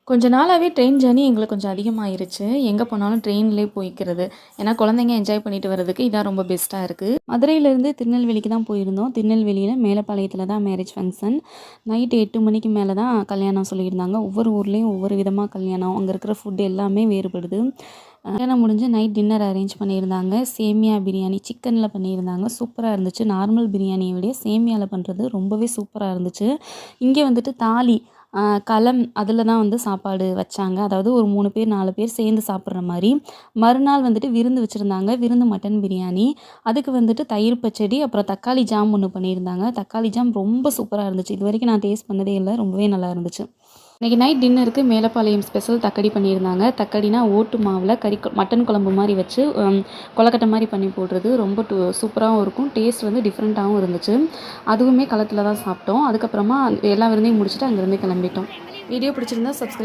கொஞ்ச நாளாவே train journey எங்களுக்கு கொஞ்சம் அதிகமாயிருச்சு. எங்க போனாலும் ட்ரெயின்லேயே போய்க்கிறது. ஏன்னா குழந்தைங்க என்ஜாய் பண்ணிட்டு வரதுக்கு இதான் ரொம்ப பெஸ்ட்டா இருக்கு. மதுரையிலேருந்து திருநெல்வேலிக்கு தான் போயிருந்தோம். திருநெல்வேலியில மேலப்பாளையத்தில தான் மேரேஜ் ஃபங்ஷன். நைட்டு 8 மணிக்கு மேல தான் கல்யாணம் சொல்லியிருந்தாங்க. ஒவ்வொரு ஊர்லேயும் ஒவ்வொரு விதமா கல்யாணம். அங்க இருக்கிற ஃபுட் எல்லாமே வேறுபடுது. கல்யாணம் முடிஞ்சு நைட் டின்னர் அரேஞ்ச் பண்ணியிருந்தாங்க. சேமியா பிரியாணி சிக்கன்ல பண்ணியிருந்தாங்க. சூப்பரா இருந்துச்சு. நார்மல் பிரியாணிய விட சேமியால பண்றது ரொம்பவே சூப்பரா இருந்துச்சு. இங்கே வந்துட்டு தாலி களம் அதில தான் வந்து சாப்பாடு வச்சாங்க. அதாவது ஒரு 3 பேர் 4 பேர் சேர்ந்து சாப்பிட்ற மாரி. மறுநாள் வந்துட்டு விருந்து வச்சிருந்தாங்க. விருந்து மட்டன் பிரியாணி. அதுக்கு வந்துட்டு தயிர் பச்சடி, அப்புறம் தக்காளி ஜாம் ஒண்ணு பண்ணியிருந்தாங்க. தக்காளி ஜாம் ரொம்ப சூப்பரா இருந்துச்சு. இதுவரைக்கும் நான் டேஸ்ட் பண்ணதே இல்ல. ரொம்பவே நல்லா இருந்துச்சு. இன்னைக்கு நைட் டின்னருக்கு மேலப்பாளையம் ஸ்பெஷல் தக்கடி பண்ணியிருந்தாங்க. தக்கடினா ஓட்டு மாவுல மட்டன் குழம்பு மாரி வச்சு கொழக்கட்டை மாரி பண்ணி போடுறது. ரொம்ப சூப்பராவும் இருக்கும். டேஸ்ட் வந்து டிஃப்ரெண்ட்டாவும் இருந்துச்சு. அதுவுமே களத்துல தான் சாப்பிட்டோம். அதுக்கப்புறமா எல்லா விருந்தையும் முடிச்சுட்டு அங்கேருந்து கிளம்பிட்டோம். வீடியோ பிடிச்சிருந்தா சப்ஸ்கிரைப்